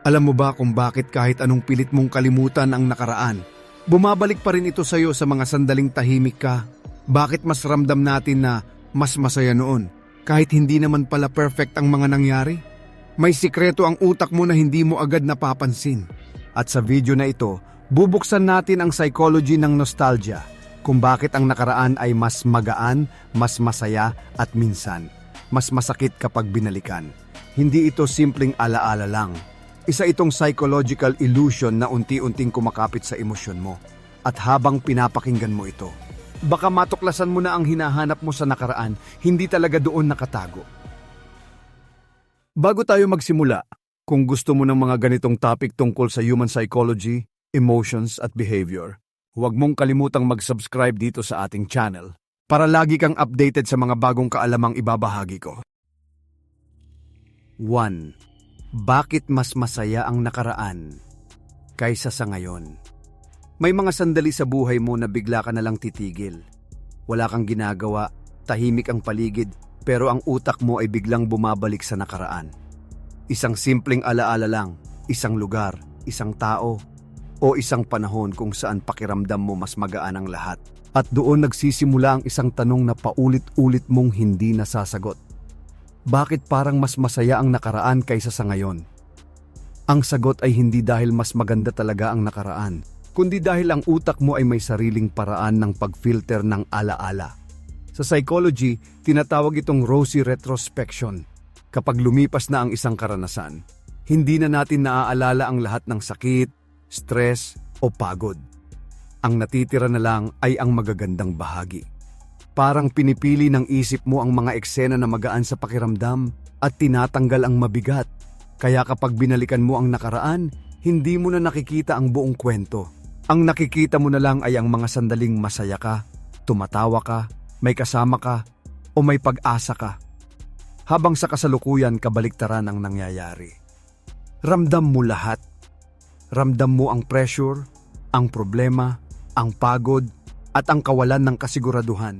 Alam mo ba kung bakit kahit anong pilit mong kalimutan ang nakaraan, bumabalik pa rin ito sa'yo sa mga sandaling tahimik ka? Bakit mas ramdam natin na mas masaya noon, kahit hindi naman pala perfect ang mga nangyari? May sikreto ang utak mo na hindi mo agad napapansin. At sa video na ito, bubuksan natin ang psychology ng nostalgia, kung bakit ang nakaraan ay mas magaan, mas masaya at minsan, mas masakit kapag binalikan. Hindi ito simpleng alaala lang. Isa itong psychological illusion na unti-unting kumakapit sa emosyon mo. At habang pinapakinggan mo ito, baka matuklasan mo na ang hinahanap mo sa nakaraan, hindi talaga doon nakatago. Bago tayo magsimula, kung gusto mo ng mga ganitong topic tungkol sa human psychology, emotions at behavior, huwag mong kalimutang mag-subscribe dito sa ating channel para lagi kang updated sa mga bagong kaalamang ibabahagi ko. 1. Bakit mas masaya ang nakaraan kaysa sa ngayon? May mga sandali sa buhay mo na bigla ka na lang titigil. Wala kang ginagawa, tahimik ang paligid, pero ang utak mo ay biglang bumabalik sa nakaraan. Isang simpleng alaala lang, isang lugar, isang tao, o isang panahon kung saan pakiramdam mo mas magaan ang lahat. At doon nagsisimula ang isang tanong na paulit-ulit mong hindi nasasagot. Bakit parang mas masaya ang nakaraan kaysa sa ngayon? Ang sagot ay hindi dahil mas maganda talaga ang nakaraan, kundi dahil ang utak mo ay may sariling paraan ng pag-filter ng alaala. Sa psychology, tinatawag itong rosy retrospection. Kapag lumipas na ang isang karanasan, hindi na natin naaalala ang lahat ng sakit, stress o pagod. Ang natitira na lang ay ang magagandang bahagi. Parang pinipili ng isip mo ang mga eksena na magaan sa pakiramdam at tinatanggal ang mabigat. Kaya kapag binalikan mo ang nakaraan, hindi mo na nakikita ang buong kwento. Ang nakikita mo na lang ay ang mga sandaling masaya ka, tumatawa ka, may kasama ka, o may pag-asa ka. Habang sa kasalukuyan kabaliktaran ang nangyayari. Ramdam mo lahat. Ramdam mo ang pressure, ang problema, ang pagod, at ang kawalan ng kasiguraduhan.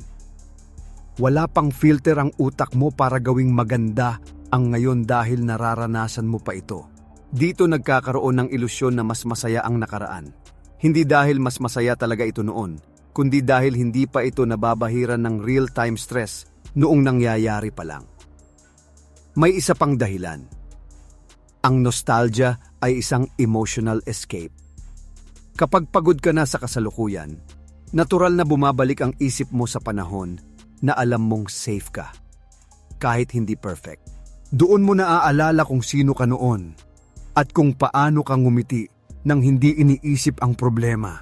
Wala pang filter ang utak mo para gawing maganda ang ngayon dahil nararanasan mo pa ito. Dito nagkakaroon ng ilusyon na mas masaya ang nakaraan. Hindi dahil mas masaya talaga ito noon, kundi dahil hindi pa ito nababahiran ng real-time stress noong nangyayari pa lang. May isa pang dahilan. Ang nostalgia ay isang emotional escape. Kapag pagod ka na sa kasalukuyan, natural na bumabalik ang isip mo sa panahon na alam mong safe ka, kahit hindi perfect. Doon mo naaalala kung sino ka noon at kung paano ka ngumiti nang hindi iniisip ang problema.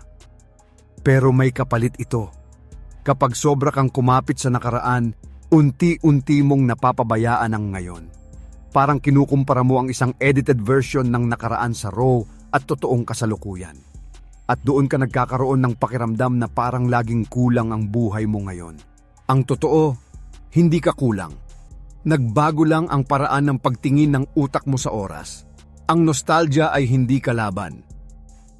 Pero may kapalit ito. Kapag sobra kang kumapit sa nakaraan, unti-unti mong napapabayaan ang ngayon. Parang kinukumpara mo ang isang edited version ng nakaraan sa raw at totoong kasalukuyan. At doon ka nagkakaroon ng pakiramdam na parang laging kulang ang buhay mo ngayon. Ang totoo, hindi ka kulang. Nagbago lang ang paraan ng pagtingin ng utak mo sa oras. Ang nostalgia ay hindi kalaban.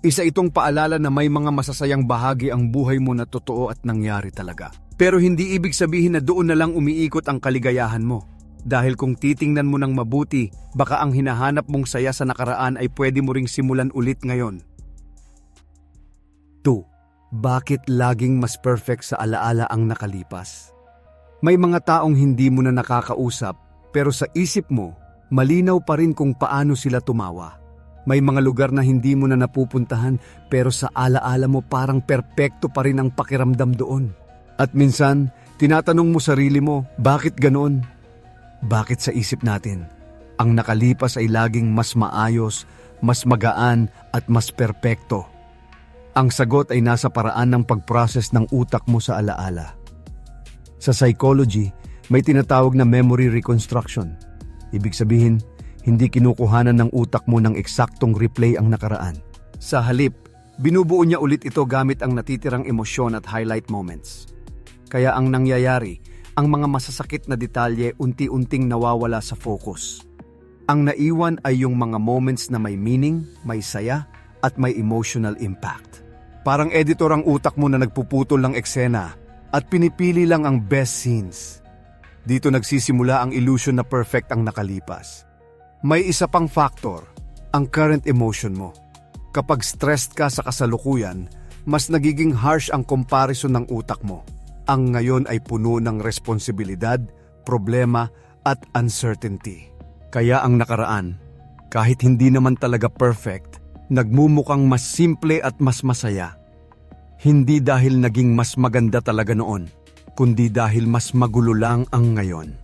Isa itong paalala na may mga masasayang bahagi ang buhay mo na totoo at nangyari talaga. Pero hindi ibig sabihin na doon na lang umiikot ang kaligayahan mo. Dahil kung titingnan mo ng mabuti, baka ang hinahanap mong saya sa nakaraan ay pwede mo ring simulan ulit ngayon. 2. Bakit laging mas perfect sa alaala ang nakalipas? May mga taong hindi mo na nakakausap, pero sa isip mo, malinaw pa rin kung paano sila tumawa. May mga lugar na hindi mo na napupuntahan, pero sa alaala mo parang perpekto pa rin ang pakiramdam doon. At minsan, tinatanong mo sarili mo, bakit ganoon? Bakit sa isip natin, ang nakalipas ay laging mas maayos, mas magaan at mas perpekto? Ang sagot ay nasa paraan ng pag-process ng utak mo sa alaala. Sa psychology, may tinatawag na memory reconstruction. Ibig sabihin, hindi kinukuhanan ng utak mo ng eksaktong replay ang nakaraan. Sa halip, binubuo niya ulit ito gamit ang natitirang emosyon at highlight moments. Kaya ang nangyayari, ang mga masasakit na detalye unti-unting nawawala sa focus. Ang naiwan ay yung mga moments na may meaning, may saya, at may emotional impact. Parang editor ang utak mo na nagpuputol ng eksena at pinipili lang ang best scenes. Dito nagsisimula ang illusion na perfect ang nakalipas. May isa pang factor, ang current emotion mo. Kapag stressed ka sa kasalukuyan, mas nagiging harsh ang comparison ng utak mo. Ang ngayon ay puno ng responsibilidad, problema at uncertainty. Kaya ang nakaraan, kahit hindi naman talaga perfect, nagmumukhang mas simple at mas masaya. Hindi dahil naging mas maganda talaga noon, kundi dahil mas magulo lang ang ngayon.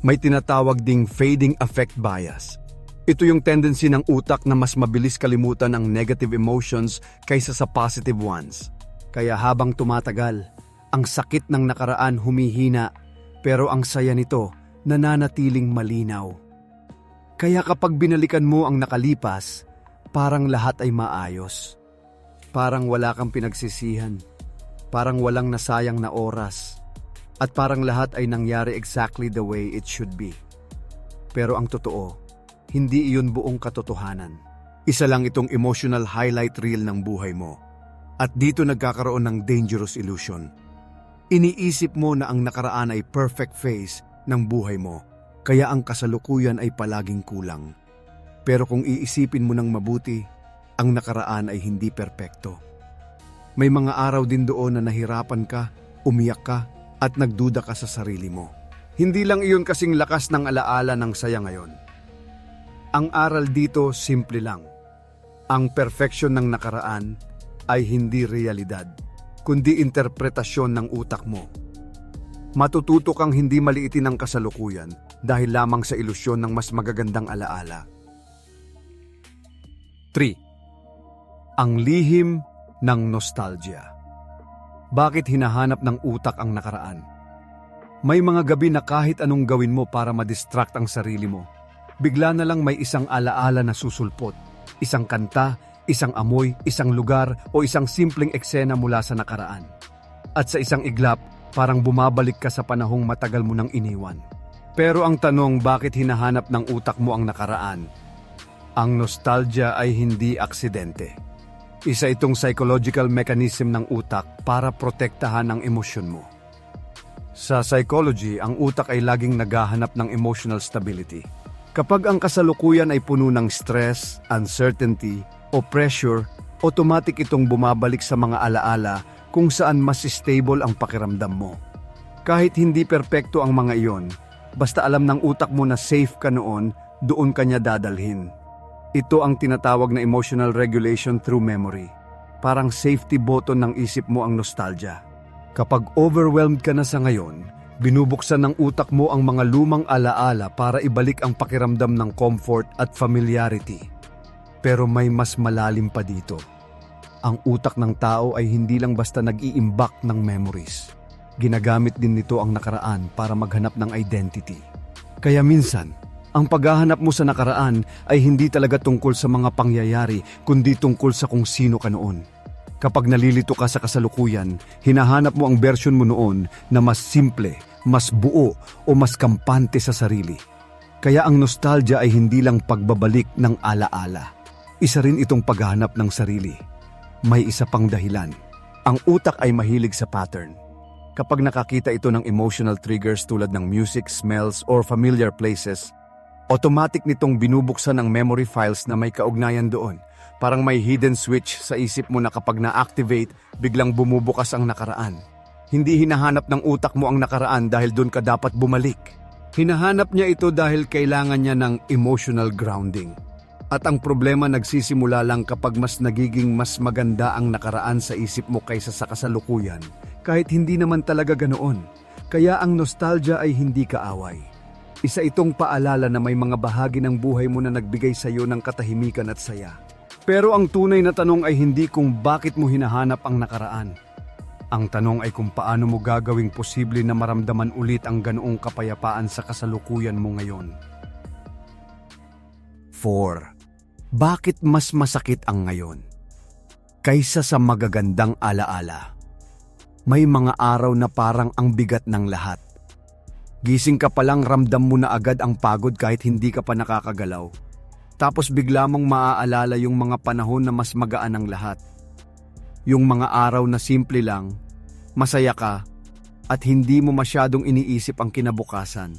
May tinatawag ding fading effect bias. Ito yung tendency ng utak na mas mabilis kalimutan ang negative emotions kaysa sa positive ones. Kaya habang tumatagal, ang sakit ng nakaraan humihina, pero ang saya nito nananatiling malinaw. Kaya kapag binalikan mo ang nakalipas, parang lahat ay maayos. Parang wala kang pinagsisihan. Parang walang nasayang na oras. At parang lahat ay nangyari exactly the way it should be. Pero ang totoo, hindi iyon buong katotohanan. Isa lang itong emotional highlight reel ng buhay mo. At dito nagkakaroon ng dangerous illusion. Iniisip mo na ang nakaraan ay perfect phase ng buhay mo, kaya ang kasalukuyan ay palaging kulang. Pero kung iisipin mo ng mabuti, ang nakaraan ay hindi perpekto. May mga araw din doon na nahirapan ka, umiyak ka, at nagduda ka sa sarili mo. Hindi lang iyon kasing lakas ng alaala ng saya ngayon. Ang aral dito simple lang. Ang perfection ng nakaraan ay hindi realidad, kundi interpretasyon ng utak mo. Matututo kang hindi maliitin ang kasalukuyan dahil lamang sa ilusyon ng mas magagandang alaala. 3. Ang lihim ng nostalgia. Bakit hinahanap ng utak ang nakaraan? May mga gabi na kahit anong gawin mo para madistract ang sarili mo, bigla na lang may isang alaala na susulpot. Isang kanta, isang amoy, isang lugar o isang simpleng eksena mula sa nakaraan. At sa isang iglap, parang bumabalik ka sa panahong matagal mo nang iniwan. Pero ang tanong, bakit hinahanap ng utak mo ang nakaraan? Ang nostalgia ay hindi aksidente. Isa itong psychological mechanism ng utak para protektahan ang emosyon mo. Sa psychology, ang utak ay laging naghahanap ng emotional stability. Kapag ang kasalukuyan ay puno ng stress, uncertainty, o pressure, automatic itong bumabalik sa mga alaala kung saan mas stable ang pakiramdam mo. Kahit hindi perpekto ang mga iyon, basta alam ng utak mo na safe ka noon, doon ka niya dadalhin. Ito ang tinatawag na emotional regulation through memory. Parang safety button ng isip mo ang nostalgia. Kapag overwhelmed ka na sa ngayon, binubuksan ng utak mo ang mga lumang alaala para ibalik ang pakiramdam ng comfort at familiarity. Pero may mas malalim pa dito. Ang utak ng tao ay hindi lang basta nag-iimbak ng memories. Ginagamit din nito ang nakaraan para maghanap ng identity. Kaya minsan, ang paghahanap mo sa nakaraan ay hindi talaga tungkol sa mga pangyayari, kundi tungkol sa kung sino ka noon. Kapag nalilito ka sa kasalukuyan, hinahanap mo ang version mo noon na mas simple, mas buo o mas kampante sa sarili. Kaya ang nostalgia ay hindi lang pagbabalik ng alaala. Isa rin itong paghahanap ng sarili. May isa pang dahilan. Ang utak ay mahilig sa pattern. Kapag nakakita ito ng emotional triggers tulad ng music, smells, or familiar places, automatic nitong binubuksan ang memory files na may kaugnayan doon. Parang may hidden switch sa isip mo na kapag na-activate, biglang bumubukas ang nakaraan. Hindi hinahanap ng utak mo ang nakaraan dahil doon ka dapat bumalik. Hinahanap niya ito dahil kailangan niya ng emotional grounding. At ang problema nagsisimula lang kapag mas nagiging mas maganda ang nakaraan sa isip mo kaysa sa kasalukuyan, kahit hindi naman talaga ganoon. Kaya ang nostalgia ay hindi kaaway. Isa itong paalala na may mga bahagi ng buhay mo na nagbigay sa iyo ng katahimikan at saya. Pero ang tunay na tanong ay hindi kung bakit mo hinahanap ang nakaraan. Ang tanong ay kung paano mo gagawing posible na maramdaman ulit ang ganoong kapayapaan sa kasalukuyan mo ngayon. 4. Bakit mas masakit ang ngayon kaysa sa magagandang alaala? May mga araw na parang ang bigat ng lahat. Gising ka palang ramdam mo na agad ang pagod kahit hindi ka pa nakakagalaw. Tapos bigla mong maaalala yung mga panahon na mas magaan ang lahat. Yung mga araw na simple lang, masaya ka, at hindi mo masyadong iniisip ang kinabukasan.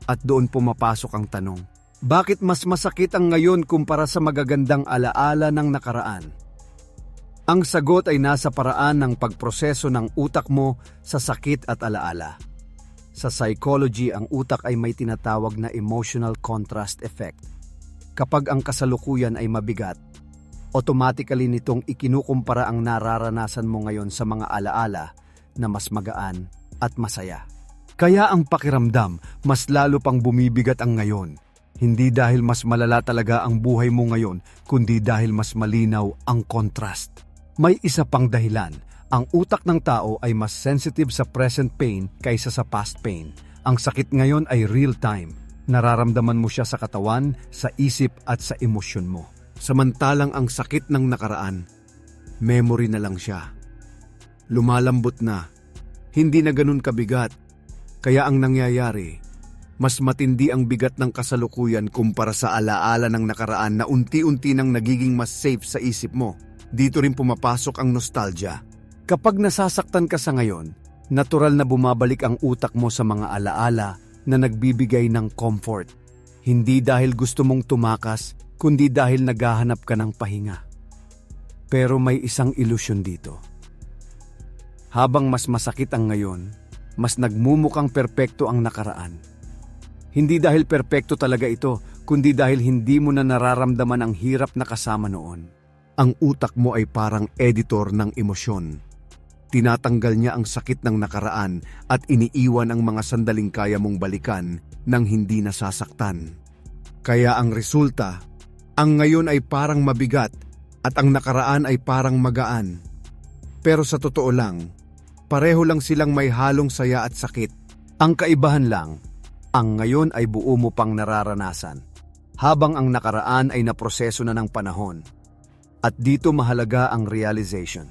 At doon pumapasok ang tanong, Bakit mas masakit ang ngayon kumpara sa magagandang alaala ng nakaraan? Ang sagot ay nasa paraan ng pagproseso ng utak mo sa sakit at alaala. Sa psychology, ang utak ay may tinatawag na emotional contrast effect. Kapag ang kasalukuyan ay mabigat, automatically nitong ikinukumpara ang nararanasan mo ngayon sa mga alaala na mas magaan at masaya. Kaya ang pakiramdam, mas lalo pang bumibigat ang ngayon. Hindi dahil mas malala talaga ang buhay mo ngayon, kundi dahil mas malinaw ang contrast. May isa pang dahilan, ang utak ng tao ay mas sensitive sa present pain kaysa sa past pain. Ang sakit ngayon ay real time. Nararamdaman mo siya sa katawan, sa isip at sa emosyon mo. Samantalang ang sakit ng nakaraan, memory na lang siya. Lumalambot na, hindi na ganun kabigat. Kaya ang nangyayari, mas matindi ang bigat ng kasalukuyan kumpara sa alaala ng nakaraan na unti-unti nang nagiging mas safe sa isip mo. Dito rin pumapasok ang nostalgia. Kapag nasasaktan ka sa ngayon, natural na bumabalik ang utak mo sa mga alaala na nagbibigay ng comfort. Hindi dahil gusto mong tumakas, kundi dahil naghahanap ka ng pahinga. Pero may isang ilusyon dito. Habang mas masakit ang ngayon, mas nagmumukhang perpekto ang nakaraan. Hindi dahil perpekto talaga ito, kundi dahil hindi mo na nararamdaman ang hirap na kasama noon. Ang utak mo ay parang editor ng emosyon. Tinatanggal niya ang sakit ng nakaraan at iniiwan ang mga sandaling kaya mong balikan nang hindi nasasaktan. Kaya ang resulta, ang ngayon ay parang mabigat at ang nakaraan ay parang magaan. Pero sa totoo lang, pareho lang silang may halong saya at sakit. Ang kaibahan lang, ang ngayon ay buo mo pang nararanasan, habang ang nakaraan ay naproseso na ng panahon. At dito mahalaga ang realization.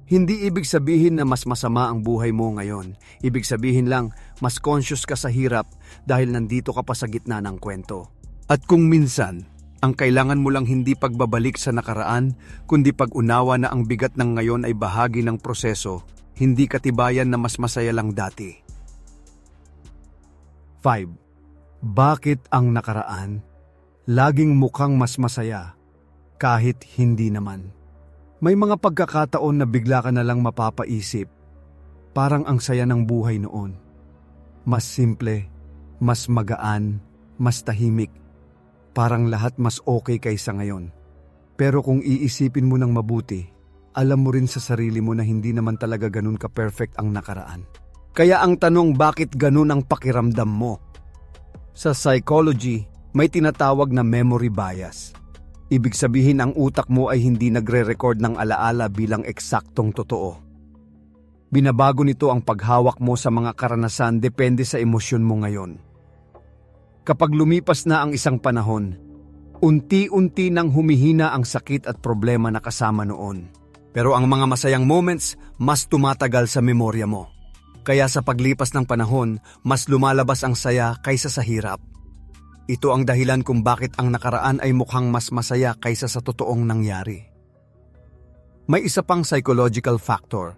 Hindi ibig sabihin na mas masama ang buhay mo ngayon. Ibig sabihin lang, mas conscious ka sa hirap dahil nandito ka pa sa gitna ng kwento. At kung minsan, ang kailangan mo lang hindi pagbabalik sa nakaraan, kundi pag-unawa na ang bigat ng ngayon ay bahagi ng proseso, hindi katibayan na mas masaya lang dati. 5. Bakit ang nakaraan laging mukhang mas masaya kahit hindi naman? May mga pagkakataon na bigla ka na lang mapapaisip, parang ang saya ng buhay noon. Mas simple, mas magaan, mas tahimik. Parang lahat mas okay kaysa ngayon. Pero kung iisipin mo ng mabuti, alam mo rin sa sarili mo na hindi naman talaga ganun ka-perfect ang nakaraan. Kaya ang tanong, bakit ganun ang pakiramdam mo? Sa psychology, may tinatawag na memory bias. Ibig sabihin ang utak mo ay hindi nagre-record ng alaala bilang eksaktong totoo. Binabago nito ang paghawak mo sa mga karanasan depende sa emosyon mo ngayon. Kapag lumipas na ang isang panahon, unti-unti nang humihina ang sakit at problema na kasama noon. Pero ang mga masayang moments, mas tumatagal sa memorya mo. Kaya sa paglipas ng panahon, mas lumalabas ang saya kaysa sa hirap. Ito ang dahilan kung bakit ang nakaraan ay mukhang mas masaya kaysa sa totoong nangyari. May isa pang psychological factor.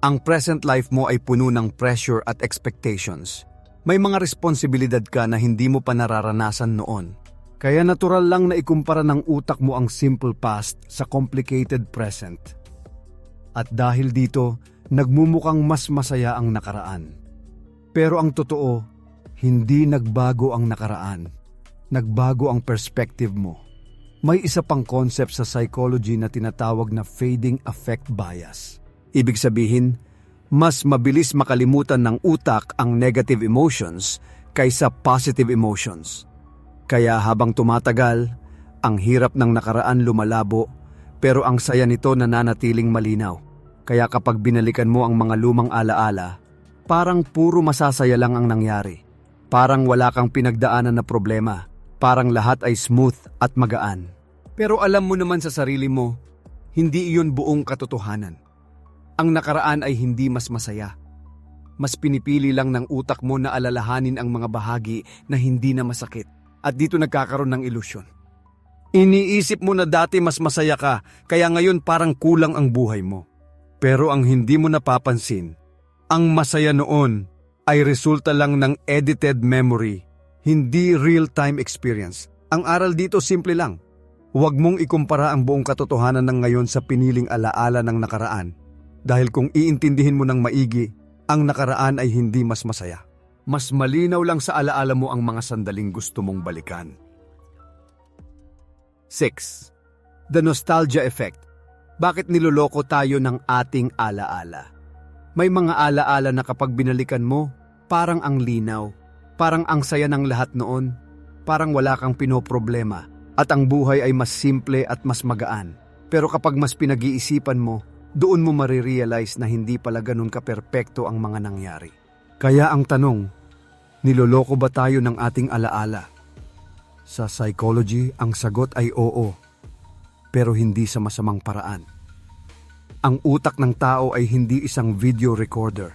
Ang present life mo ay puno ng pressure at expectations. May mga responsibilidad ka na hindi mo pa nararanasan noon. Kaya natural lang na ikumpara ng utak mo ang simple past sa complicated present. At dahil dito, nagmumukhang mas masaya ang nakaraan. Pero ang totoo, hindi nagbago ang nakaraan. Nagbago ang perspective mo. May isa pang concept sa psychology na tinatawag na fading affect bias. Ibig sabihin, mas mabilis makalimutan ng utak ang negative emotions kaysa positive emotions. Kaya habang tumatagal, ang hirap ng nakaraan lumalabo, pero ang saya nito nananatiling malinaw. Kaya kapag binalikan mo ang mga lumang alaala, parang puro masasaya lang ang nangyari. Parang wala kang pinagdaanan na problema. Parang lahat ay smooth at magaan. Pero alam mo naman sa sarili mo, hindi iyon buong katotohanan. Ang nakaraan ay hindi mas masaya. Mas pinipili lang ng utak mo na alalahanin ang mga bahagi na hindi na masakit. At dito nagkakaroon ng ilusyon. Iniisip mo na dati mas masaya ka, kaya ngayon parang kulang ang buhay mo. Pero ang hindi mo napapansin, ang masaya noon ay resulta lang ng edited memory, hindi real-time experience. Ang aral dito simple lang. Huwag mong ikumpara ang buong katotohanan ng ngayon sa piniling alaala ng nakaraan. Dahil kung iintindihin mo ng maigi, ang nakaraan ay hindi mas masaya. Mas malinaw lang sa alaala mo ang mga sandaling gusto mong balikan. 6. The nostalgia effect. Bakit niloloko tayo ng ating alaala? May mga alaala na kapag binalikan mo, parang ang linaw, parang ang saya ng lahat noon, parang wala kang pinoproblema, at ang buhay ay mas simple at mas magaan. Pero kapag mas pinag-iisipan mo, doon mo marirealize na hindi pala ganun ka-perpekto ang mga nangyari. Kaya ang tanong, niloloko ba tayo ng ating alaala? Sa psychology, ang sagot ay oo, pero hindi sa masamang paraan. Ang utak ng tao ay hindi isang video recorder.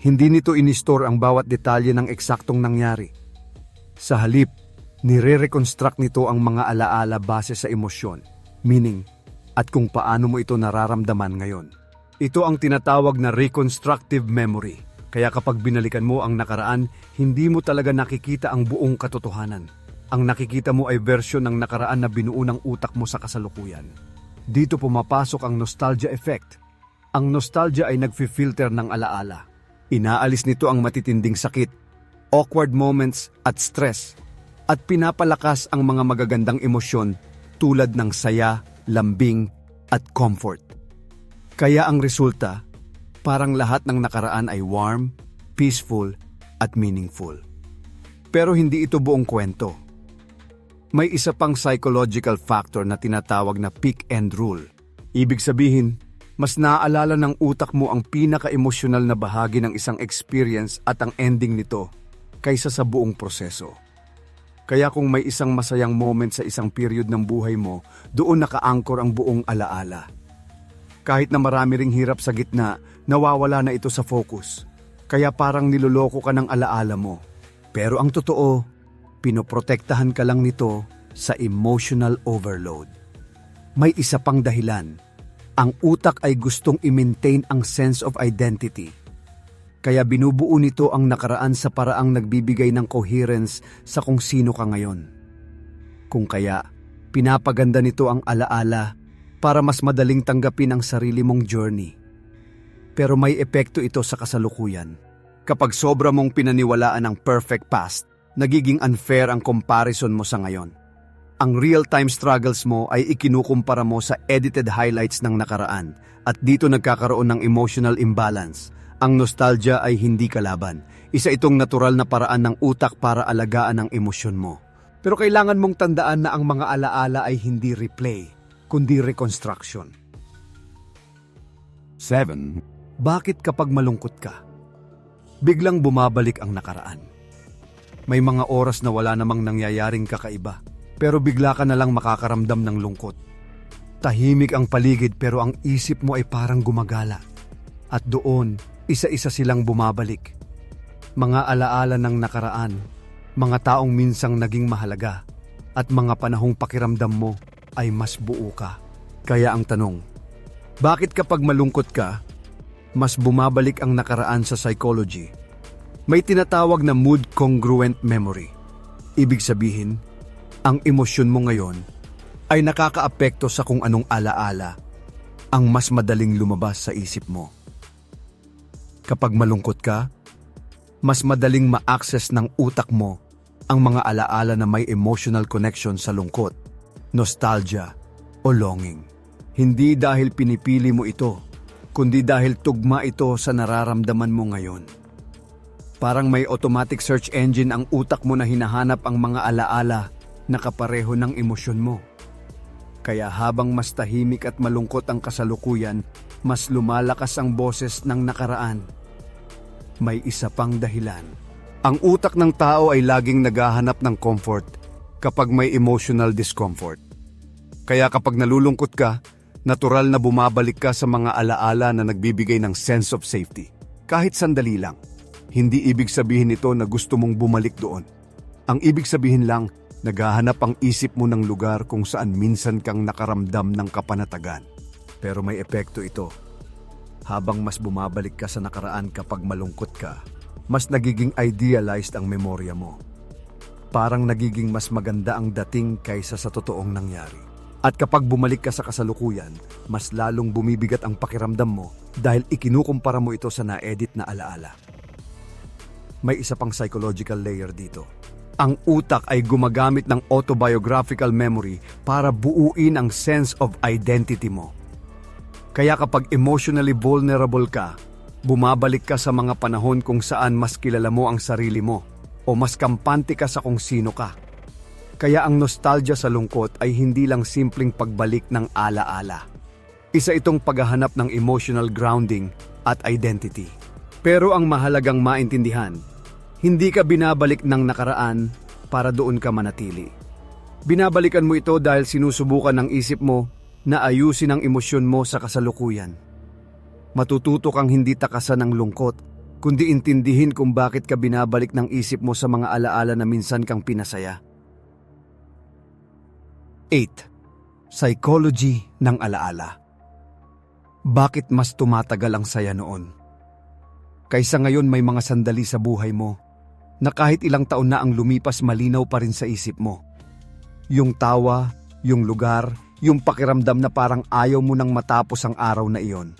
Hindi nito in-store ang bawat detalye ng eksaktong nangyari. Sa halip, nire-reconstruct nito ang mga alaala base sa emosyon, meaning, at kung paano mo ito nararamdaman ngayon. Ito ang tinatawag na reconstructive memory. Kaya kapag binalikan mo ang nakaraan, hindi mo talaga nakikita ang buong katotohanan. Ang nakikita mo ay version ng nakaraan na binuo ng utak mo sa kasalukuyan. Dito pumapasok ang nostalgia effect. Ang nostalgia ay nagfi-filter ng alaala. Inaalis nito ang matitinding sakit, awkward moments at stress, at pinapalakas ang mga magagandang emosyon tulad ng saya, lambing, at comfort. Kaya ang resulta, parang lahat ng nakaraan ay warm, peaceful, at meaningful. Pero hindi ito buong kwento. May isa pang psychological factor na tinatawag na peak end rule. Ibig sabihin, mas naaalala ng utak mo ang pinaka-emosyonal na bahagi ng isang experience at ang ending nito kaysa sa buong proseso. Kaya kung may isang masayang moment sa isang period ng buhay mo, doon naka-anchor ang buong alaala. Kahit na marami ring hirap sa gitna, nawawala na ito sa focus. Kaya parang niloloko ka ng alaala mo. Pero ang totoo, pinoprotektahan ka lang nito sa emotional overload. May isa pang dahilan. Ang utak ay gustong i-maintain ang sense of identity. Kaya binubuo nito ang nakaraan sa paraang nagbibigay ng coherence sa kung sino ka ngayon. Kung kaya, pinapaganda nito ang alaala para mas madaling tanggapin ang sarili mong journey. Pero may epekto ito sa kasalukuyan. Kapag sobra mong pinaniwalaan ang perfect past, nagiging unfair ang comparison mo sa ngayon. Ang real-time struggles mo ay ikinukumpara mo sa edited highlights ng nakaraan at dito nagkakaroon ng emotional imbalance. Ang nostalgia ay hindi kalaban. Isa itong natural na paraan ng utak para alagaan ang emosyon mo. Pero kailangan mong tandaan na ang mga alaala ay hindi replay, kundi reconstruction. 7. Bakit kapag malungkot ka, biglang bumabalik ang nakaraan? May mga oras na wala namang nangyayaring kakaiba, pero bigla ka na lang makakaramdam ng lungkot. Tahimik ang paligid pero ang isip mo ay parang gumagala. At doon, isa-isa silang bumabalik. Mga alaala ng nakaraan, mga taong minsang naging mahalaga, at mga panahong pakiramdam mo ay mas buo ka. Kaya ang tanong, bakit kapag malungkot ka, mas bumabalik ang nakaraan sa psychology? May tinatawag na mood congruent memory. Ibig sabihin, ang emosyon mo ngayon ay nakakaapekto sa kung anong alaala ang mas madaling lumabas sa isip mo. Kapag malungkot ka, mas madaling ma-access ng utak mo ang mga alaala na may emotional connection sa lungkot, nostalgia, o longing. Hindi dahil pinipili mo ito, kundi dahil tugma ito sa nararamdaman mo ngayon. Parang may automatic search engine ang utak mo na hinahanap ang mga alaala na kapareho ng emosyon mo. Kaya habang mas tahimik at malungkot ang kasalukuyan, mas lumalakas ang boses ng nakaraan. May isa pang dahilan. Ang utak ng tao ay laging naghahanap ng comfort kapag may emotional discomfort. Kaya kapag nalulungkot ka, natural na bumabalik ka sa mga alaala na nagbibigay ng sense of safety. Kahit sandali lang. Hindi ibig sabihin nito na gusto mong bumalik doon. Ang ibig sabihin lang, naghahanap ang isip mo ng lugar kung saan minsan kang nakaramdam ng kapanatagan. Pero may epekto ito. Habang mas bumabalik ka sa nakaraan kapag malungkot ka, mas nagiging idealized ang memorya mo. parang nagiging mas maganda ang dating kaysa sa totoong nangyari. At kapag bumalik ka sa kasalukuyan, mas lalong bumibigat ang pakiramdam mo dahil ikinukumpara mo ito sa na-edit na alaala. May isa pang psychological layer dito. Ang utak ay gumagamit ng autobiographical memory para buuin ang sense of identity mo. Kaya kapag emotionally vulnerable ka, bumabalik ka sa mga panahon kung saan mas kilala mo ang sarili mo o mas kampante ka sa kung sino ka. Kaya ang nostalgia sa lungkot ay hindi lang simpleng pagbalik ng alaala. Isa itong paghahanap ng emotional grounding at identity. Pero ang mahalagang maintindihan, hindi ka binabalik ng nakaraan para doon ka manatili. Binabalikan mo ito dahil sinusubukan ng isip mo na ayusin ang emosyon mo sa kasalukuyan. Matututo kang hindi takasan ng lungkot, kundi intindihin kung bakit ka binabalik ng isip mo sa mga alaala na minsan kang pinasaya. 8. Psychology ng alaala. Bakit mas tumatagal ang saya noon? Kaysa ngayon may mga sandali sa buhay mo na kahit ilang taon na ang lumipas malinaw pa rin sa isip mo. Yung tawa, yung lugar, yung pakiramdam na parang ayaw mo nang matapos ang araw na iyon.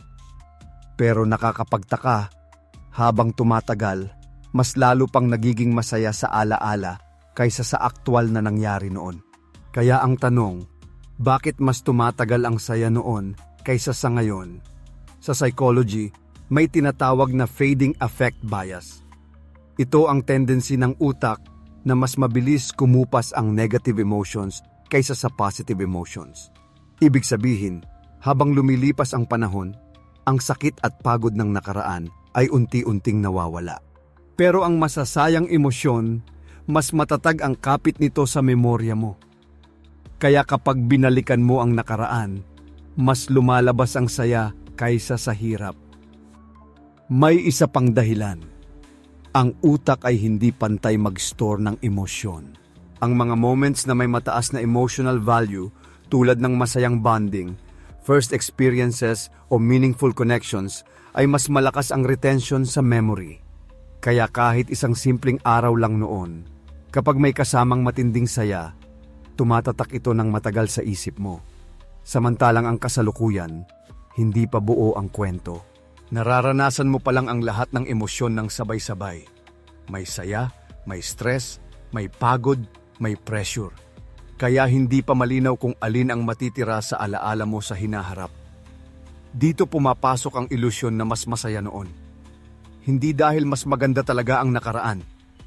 Pero nakakapagtaka, habang tumatagal, mas lalo pang nagiging masaya sa alaala kaysa sa aktwal na nangyari noon. Kaya ang tanong, bakit mas tumatagal ang saya noon kaysa sa ngayon? Sa psychology, may tinatawag na fading affect bias. Ito ang tendency ng utak na mas mabilis kumupas ang negative emotions kaysa sa positive emotions. Ibig sabihin, habang lumilipas ang panahon, ang sakit at pagod ng nakaraan ay unti-unting nawawala. Pero ang masasayang emosyon, mas matatag ang kapit nito sa memorya mo. Kaya kapag binalikan mo ang nakaraan, mas lumalabas ang saya kaysa sa hirap. May isa pang dahilan. Ang utak ay hindi pantay mag-store ng emosyon. Ang mga moments na may mataas na emotional value tulad ng masayang bonding, first experiences o meaningful connections ay mas malakas ang retention sa memory. Kaya kahit isang simpleng araw lang noon, kapag may kasamang matinding saya, tumatatak ito ng matagal sa isip mo. Samantalang ang kasalukuyan, hindi pa buo ang kwento. Nararanasan mo pa lang ang lahat ng emosyon ng sabay-sabay. May saya, may stress, may pagod, may pressure. Kaya hindi pa malinaw kung alin ang matitira sa alaala mo sa hinaharap. Dito pumapasok ang ilusyon na mas masaya noon. Hindi dahil mas maganda talaga ang nakaraan,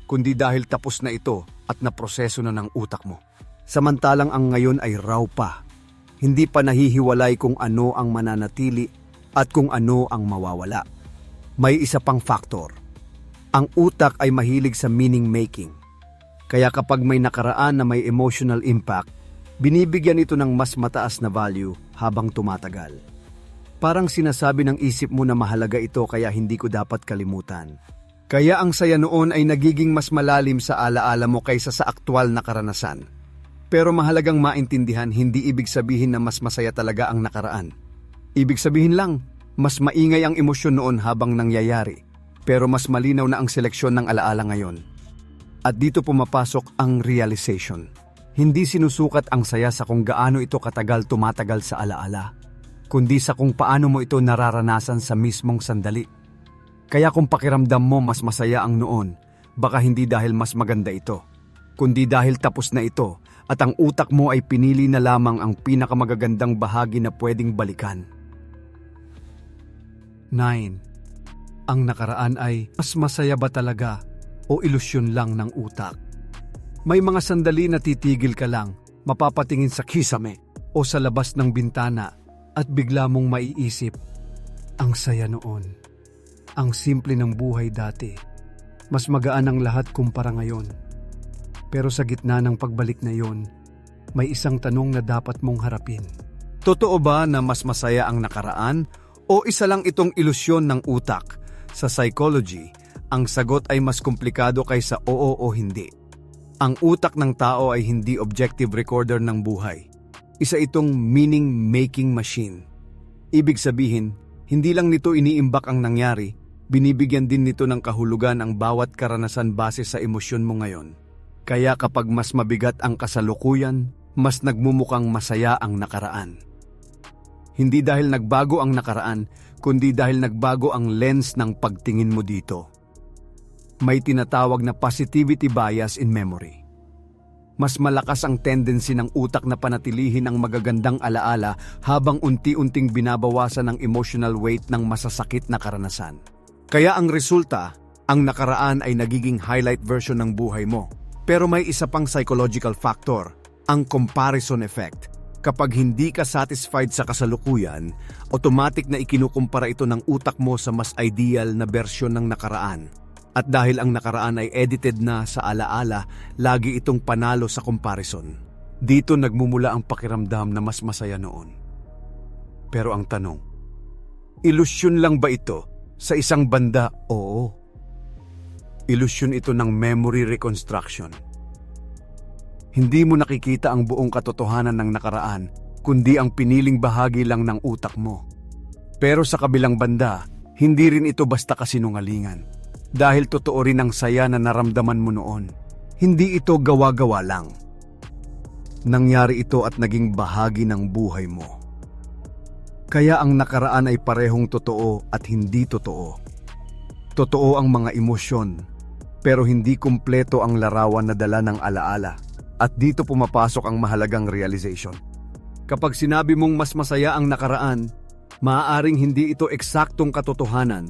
kundi dahil tapos na ito at naproseso na ng utak mo. Samantalang ang ngayon ay raw pa. Hindi pa nahihiwalay kung ano ang mananatili at kung ano ang mawawala. May isa pang faktor. Ang utak ay mahilig sa meaning making. Kaya kapag may nakaraan na may emotional impact, binibigyan ito ng mas mataas na value habang tumatagal. Parang sinasabi ng isip mo na mahalaga ito kaya hindi ko dapat kalimutan. Kaya ang saya noon ay nagiging mas malalim sa alaala mo kaysa sa aktwal na karanasan. Pero mahalagang maintindihan, hindi ibig sabihin na mas masaya talaga ang nakaraan. Ibig sabihin lang, mas maingay ang emosyon noon habang nangyayari, pero mas malinaw na ang seleksyon ng alaala ngayon. At dito pumapasok ang realization. Hindi sinusukat ang saya sa kung gaano ito katagal tumatagal sa alaala, kundi sa kung paano mo ito nararanasan sa mismong sandali. Kaya kung pakiramdam mo mas masaya ang noon, baka hindi dahil mas maganda ito, kundi dahil tapos na ito at ang utak mo ay pinili na lamang ang pinakamagagandang bahagi na pwedeng balikan. 9. Ang nakaraan ay mas masaya ba talaga o ilusyon lang ng utak? May mga sandali na titigil ka lang, mapapatingin sa kisame o sa labas ng bintana at bigla mong maiisip, ang saya noon. Ang simple ng buhay dati. Mas magaan ang lahat kumpara ngayon. Pero sa gitna ng pagbalik na yon, may isang tanong na dapat mong harapin. Totoo ba na mas masaya ang nakaraan o isa lang itong ilusyon ng utak? Sa psychology, ang sagot ay mas komplikado kaysa oo o hindi. Ang utak ng tao ay hindi objective recorder ng buhay. Isa itong meaning-making machine. Ibig sabihin, hindi lang nito iniimbak ang nangyari, binibigyan din nito ng kahulugan ang bawat karanasan base sa emosyon mo ngayon. Kaya kapag mas mabigat ang kasalukuyan, mas nagmumukhang masaya ang nakaraan. Hindi dahil nagbago ang nakaraan, kundi dahil nagbago ang lens ng pagtingin mo dito. May tinatawag na positivity bias in memory. Mas malakas ang tendency ng utak na panatilihin ang magagandang alaala habang unti-unting binabawasan ang emotional weight ng masasakit na karanasan. Kaya ang resulta, ang nakaraan ay nagiging highlight version ng buhay mo. Pero may isa pang psychological factor, ang comparison effect. Kapag hindi ka satisfied sa kasalukuyan, automatic na ikinukumpara ito ng utak mo sa mas ideal na bersyon ng nakaraan. At dahil ang nakaraan ay edited na sa alaala, lagi itong panalo sa comparison. Dito nagmumula ang pakiramdam na mas masaya noon. Pero ang tanong, ilusyon lang ba ito? Sa isang banda, oo. Ilusyon ito ng memory reconstruction. Hindi mo nakikita ang buong katotohanan ng nakaraan, kundi ang piniling bahagi lang ng utak mo. Pero sa kabilang banda, hindi rin ito basta kasinungalingan. Dahil totoo rin ang saya na naramdaman mo noon. Hindi ito gawa-gawa lang. Nangyari ito at naging bahagi ng buhay mo. Kaya ang nakaraan ay parehong totoo at hindi totoo. Totoo ang mga emosyon, pero hindi kumpleto ang larawan na dala ng alaala. At dito pumapasok ang mahalagang realization. Kapag sinabi mong mas masaya ang nakaraan, maaaring hindi ito eksaktong katotohanan,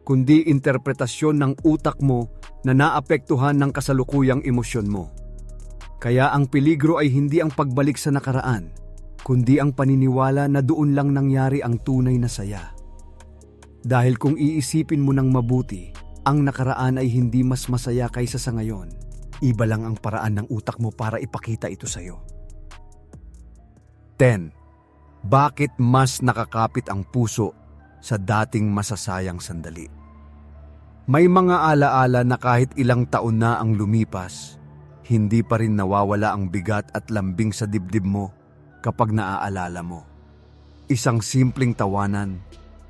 kundi interpretasyon ng utak mo na naapektuhan ng kasalukuyang emosyon mo. Kaya ang peligro ay hindi ang pagbalik sa nakaraan, kundi ang paniniwala na doon lang nangyari ang tunay na saya. Dahil kung iisipin mo ng mabuti, ang nakaraan ay hindi mas masaya kaysa sa ngayon. Iba lang ang paraan ng utak mo para ipakita ito sa'yo. 10. Bakit mas nakakapit ang puso sa dating masasayang sandali? May mga alaala na kahit ilang taon na ang lumipas, hindi pa rin nawawala ang bigat at lambing sa dibdib mo kapag naaalala mo. Isang simpleng tawanan,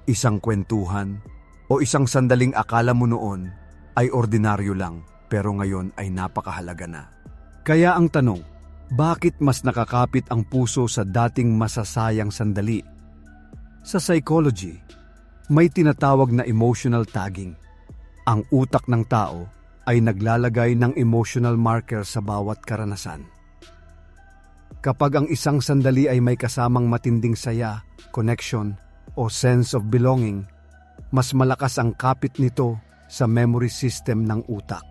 isang kwentuhan, o isang sandaling akala mo noon ay ordinaryo lang pero ngayon ay napakahalaga na. Kaya ang tanong, bakit mas nakakapit ang puso sa dating masasayang sandali? Sa psychology, may tinatawag na emotional tagging. Ang utak ng tao ay naglalagay ng emotional marker sa bawat karanasan. Kapag ang isang sandali ay may kasamang matinding saya, connection, o sense of belonging, mas malakas ang kapit nito sa memory system ng utak.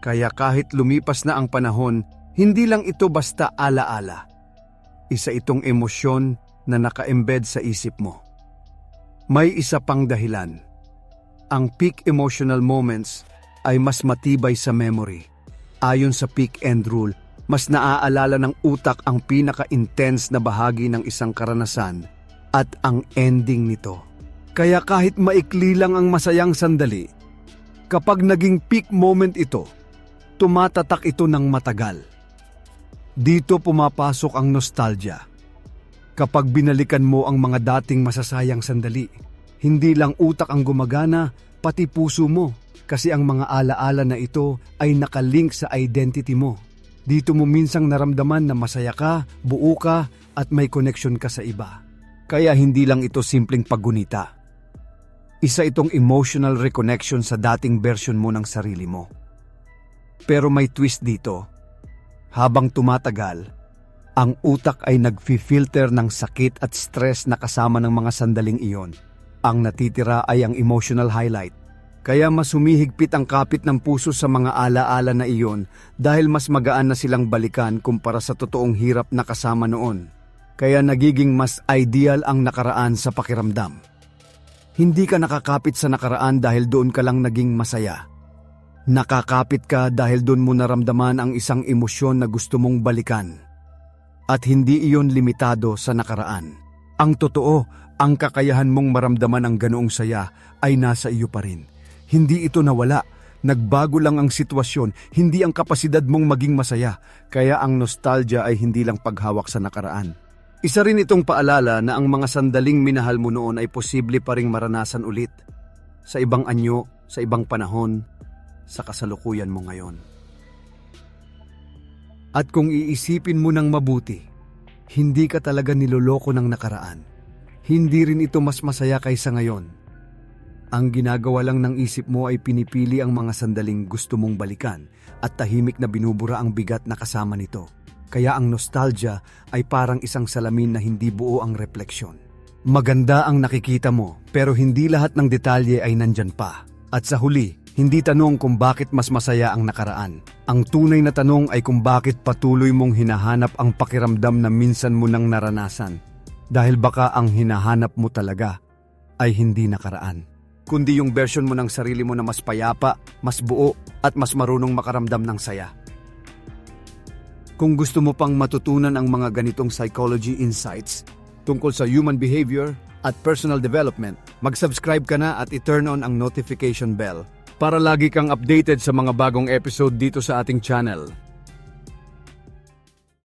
Kaya kahit lumipas na ang panahon, hindi lang ito basta alaala. Isa itong emosyon na naka-embed sa isip mo. May isa pang dahilan. Ang peak emotional moments ay mas matibay sa memory. Ayon sa peak end rule, mas naaalala ng utak ang pinaka-intense na bahagi ng isang karanasan at ang ending nito. Kaya kahit maikli lang ang masayang sandali, kapag naging peak moment ito, tumatatak ito ng matagal. Dito pumapasok ang nostalgia. Kapag binalikan mo ang mga dating masasayang sandali, hindi lang utak ang gumagana, pati puso mo, kasi ang mga alaala na ito ay nakalink sa identity mo. Dito mo minsang naramdaman na masaya ka, buo ka, at may connection ka sa iba. Kaya hindi lang ito simpleng paggunita. Isa itong emotional reconnection sa dating version mo ng sarili mo. Pero may twist dito. Habang tumatagal, ang utak ay nag-filter ng sakit at stress na kasama ng mga sandaling iyon. Ang natitira ay ang emotional highlight. Kaya mas humihigpit ang kapit ng puso sa mga alaala na iyon dahil mas magaan na silang balikan kumpara sa totoong hirap na kasama noon. Kaya nagiging mas ideal ang nakaraan sa pakiramdam. Hindi ka nakakapit sa nakaraan dahil doon ka lang naging masaya. Nakakapit ka dahil doon mo naramdaman ang isang emosyon na gusto mong balikan. At hindi iyon limitado sa nakaraan. Ang totoo, ang kakayahan mong maramdaman ang ganoong saya ay nasa iyo pa rin. Hindi ito nawala. Nagbago lang ang sitwasyon, hindi ang kapasidad mong maging masaya. Kaya ang nostalgia ay hindi lang paghawak sa nakaraan. Isa rin itong paalala na ang mga sandaling minahal mo noon ay posible pa ring maranasan ulit. Sa ibang anyo, sa ibang panahon, sa kasalukuyan mo ngayon. At kung iisipin mo ng mabuti, hindi ka talaga niloloko ng nakaraan. Hindi rin ito mas masaya kaysa ngayon. Ang ginagawa lang ng isip mo ay pinipili ang mga sandaling gusto mong balikan at tahimik na binubura ang bigat na kasama nito. Kaya ang nostalgia ay parang isang salamin na hindi buo ang refleksyon. Maganda ang nakikita mo, pero hindi lahat ng detalye ay nandyan pa. At sa huli, hindi tanong kung bakit mas masaya ang nakaraan. Ang tunay na tanong ay kung bakit patuloy mong hinahanap ang pakiramdam na minsan mo nang naranasan. Dahil baka ang hinahanap mo talaga ay hindi nakaraan, kundi yung version mo ng sarili mo na mas payapa, mas buo, at mas marunong makaramdam ng saya. Kung gusto mo pang matutunan ang mga ganitong psychology insights tungkol sa human behavior at personal development, mag-subscribe ka na at i-turn on ang notification bell para lagi kang updated sa mga bagong episode dito sa ating channel.